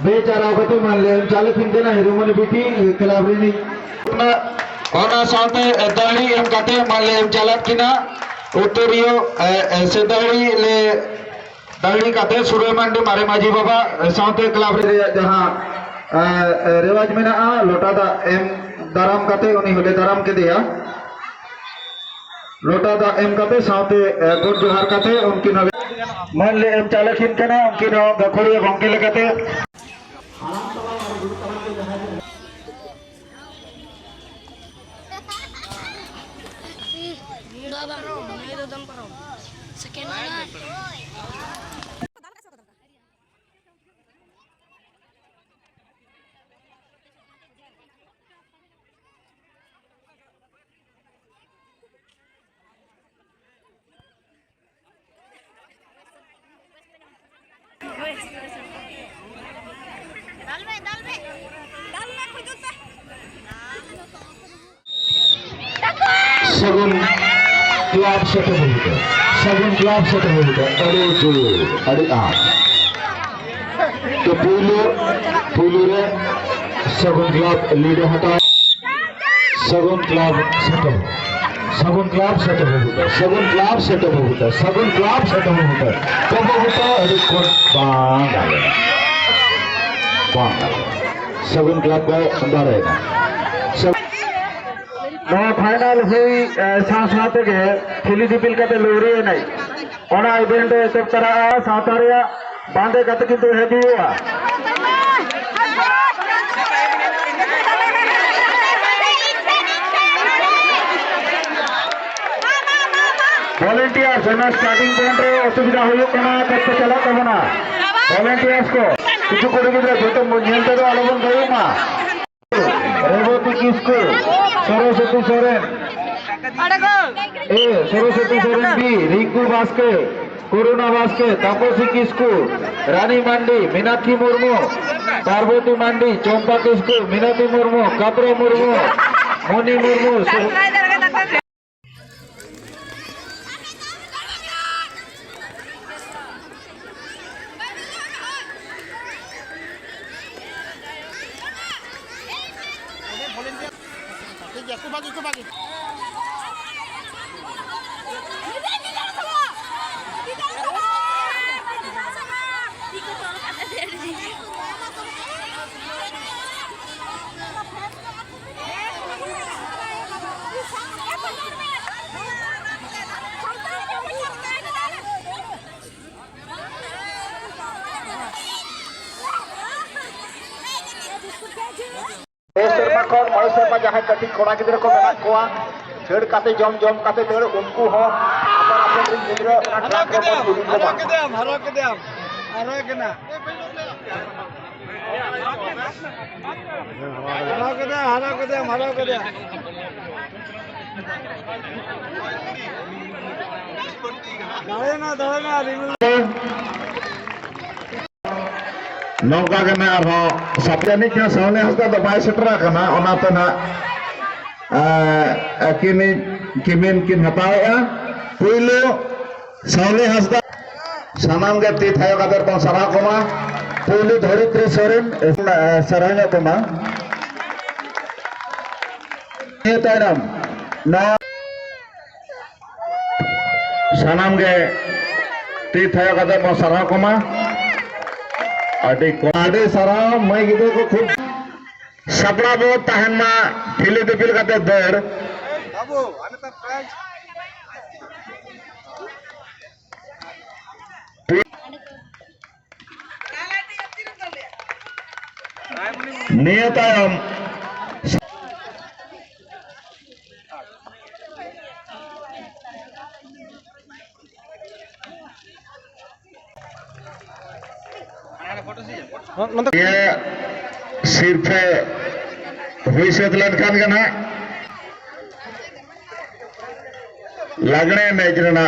बेचारावती मानले चालक हिंदे ना हिरोमन बिटी कलाबरी ona saute dari em kate malle em चालक किना उत्तरियो से dari kate सुरेमंडी मारे माजी बाबा saute कलाबरी जहां रिवाज में ना लोटा दा एम दाराम कते उन्हीं होले दाराम के दिया लोटा दा एम कते साउते गुड जोहार कते उनकी नवे मानले एम चालक हिंदे ना उनकी नो गखोरी गंके लगते सगुन क्लब से तो बोलते सगुन क्लब से तो बोलते अरे जो अरे आप तो पुलू रे सगुन क्लब लीडर हटा सगुन क्लब से तो बोलते सगुन क्लब से तो बोलते कब होता अरे कोट बांग सगुन क्लब का अंदर रहेगा फाइनल हुई साथ के खेली दिपिल कते लोरी नहीं ओना इवेंट सब तरह सातारिया बांधे कते किंतु हेदी हुआ वॉलंटियर्स ना स्टार्टिंग पॉइंट रे असुविधा हुई कना कते चला तबना वॉलंटियर्स को किछु कोड़ी गिद्रा जोतो मुझेंते तो आलोबन गयो मा रेवती किसको सरस्वती सोरेन सरस्वती सोरेन भी रिंकू बास्के कोरोना बास्के तापसी किसको रानी मांडी मीनाक्षी मुर्मू पार्वती मांडी चंपा किसको मीनाक्षी मुर्मू कापरो मुर्मू मोनी मुर्मू जहाँ कटी कोड़ा गिद्रा को मेना कोआ छड़ काते जम जम काते दड़ उनको हो अपन अपन रिन गिदरा ना ट्रैक रे बन इदी को मा हरो केना नौका कना आरो सप्तानिक ना सावने हस्ता तो बाय सेटरा कना ओनाते ना किमिन किन हताया पुइलो सावने हस्ता सानाम गे ती थायो कादर बन सरा कोमा पुइलो धरित्री सोरेन सरांगा कोमा ये तायराम ना सानाम गे ती थायो कादर बन सरा कोमा आडे सारा मैं गिदे को खूब सपड़ा बो तहन मा फिले दिपिल काते दर बाबू आने त प्राइस नियतायम ये सिर्फ हुई सेदलन खान का ना लगने मेजरना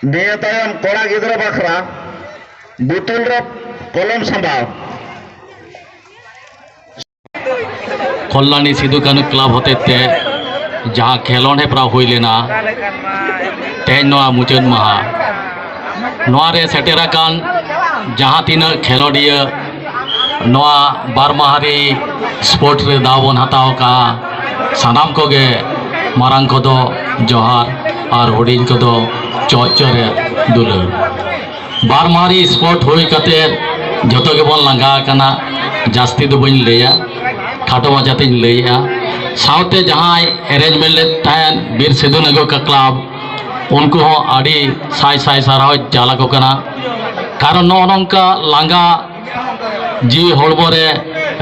नियतायम कोड़ा गिदरा बखरा बुतुल रे कलम संभाव कल्याणी सिद्धू कानू क्लब होते जहाँ खेलोड हेपरा हुई लेना तेज मुचाद महा नोरे सेटेराकान जहाँ तीन खेलोडिया बार माहारी स्पोर्ट रे दावन हताव का सानाम को गे मारांग को दो जोहार और हुडिंग को दो चौचरे दुलर बार माहारी स्पोर्ट हुई कते जतो के बन लंगा कना जास्ती दो बन लेया खाटो मजाते लैया साउते जहाँ अरेंजमेंट ले तहन बीर सिद्धू नगर का क्लब उनको हो आड़ी साई साई साराव जाला को कना कारण नो नंका लांगा जी होड़बोरे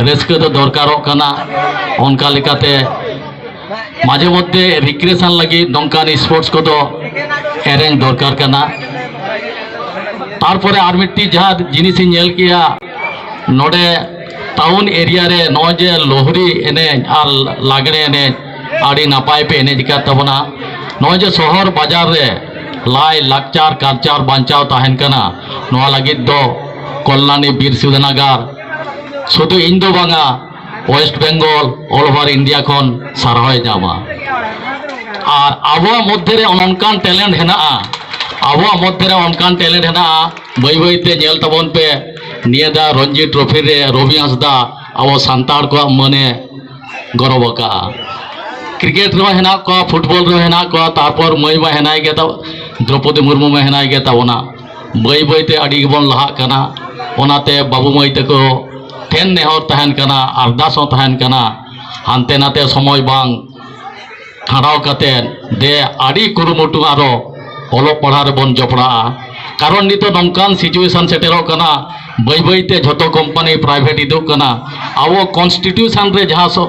रेस्क दो दरकारो कना उनका लिकाते माझे मध्य रिक्रिएशन लगी नंकानी स्पोर्ट्स को तो अरेंज दरकार कना तारपरे आर मिट्टी जहाँ जिनिस नेल किया नोडे टाउन एरिया रे नौजे लोहरी एने और लागड़े एने आड़ी नापाय पे एने जिका तबना नौजे शहर बाजार रे लाई लाकचार कल्चर बांचाव ताहन कना नोआ लगिद दो कल्याणी बीर सिद्धू नगर शुधु इन दो बांगा West Bengal all over India खन सारहाय जामा और आबो मध्य रे अनकान टैलेंट हेना आबो मध्य रे अनकान टैलेंट हेना बई बई ते नेल तबन पे नियदा रणजी ट्रॉफी रे रवि हंसदा अब सानताड़ को मने गौरव का क्रिकेट रे हेना को फुटबॉल रे हेना को तारपर मई मा हेना गे ता द्रौपदी मुर्मू मा हेना गे ताबना बई बई ते अडी बन लहा कना ओनाते बाबू मई ते को ठेन नेहर तहन कना अरदास तहन कना हानते नाते समय बांग खाड़ाव कते दे अडी कुरुमुटु आरो ओलो पढ़ा रे बन जपड़ा कारण नित नंकान सिचुएशन सेटेरो कना बई बई ते झोतो कंपनी प्राइवेट इदु कना आवो कॉन्स्टिट्यूशन रे जहाँ सो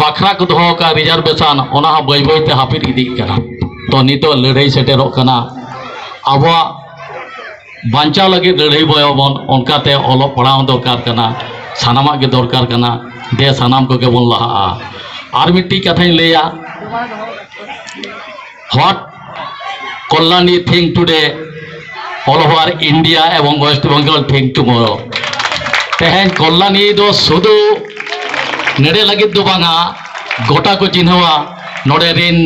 बाखरा को दो का रिजर्वेशन ओना बई बई ते हापिद इदी कना तो नितो लड़ाई सेटेरो कना आवो बांचा लगे लड़ाई बयबन उनकाते ओलो पढ़ाव दरकार कना सानामा के दरकार कना दे सानाम को के बन लहा आर मिट्टी कथाई लेया what Kalyani think today all over India एवं वेस्ट बेंगल थिंक टुमोरो तेहन कल्याणी दो शुधु नेड़े लगे दो बांगा गोटा को चिन्हवा नोडे रिन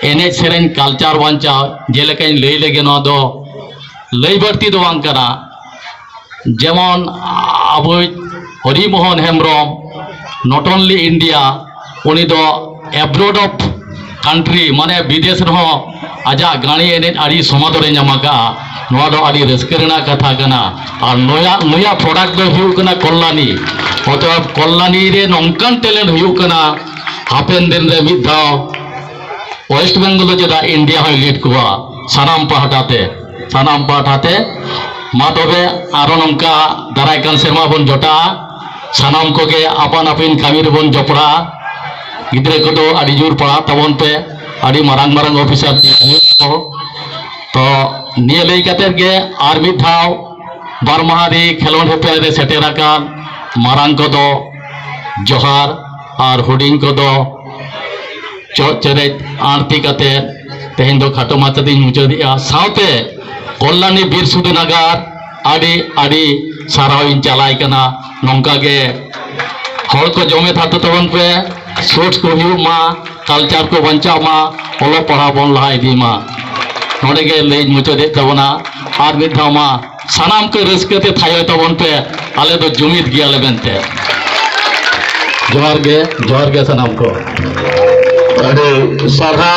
एने सेरेन कल्चर बांचा जेलेका लई लगे नो दो लई बढ़ती दो बांग कना जेमन अब Harimohan Hembrom not only India उनी दो abroad of country mane bidesh reho aja gani ene adi somadore nyamaka noa do adi raske rena katha kana ar noya product do hiu kana kollani oto kollani re nongkan talent hiu kana hapen din re mid dhao West Bengal jeda India hoy lead kuwa sanam pahatate ma tobe aro nongka darai kan serma bon jota sanam koge apan apin kami rebon jopra gidre kodo adi jur pala tabon pe adi marang officer ko to niye lei kater ge ar mid dhao bar mahari khelon hepe re seterakan marang kodo johar ar huding kodo चौचरे आरती कते तेहन दो खाटो माचदी मुचदिया साउते कल्याणी बीर सुदनगर आडी आडी साराविन चलाय कना नोंका गे हर को जमे थातो तबन पे सोच को हिउ मा कल्चर को बंचा मा ओलो पढ़ा बन लहाय दी मा नोडे गे ले मुचदे तबना आर मिद मा सानाम को रस्कते थायो तबन पे आले दो जुमिद गिया लेबेनते जोहार गे सनाम को अरे सारा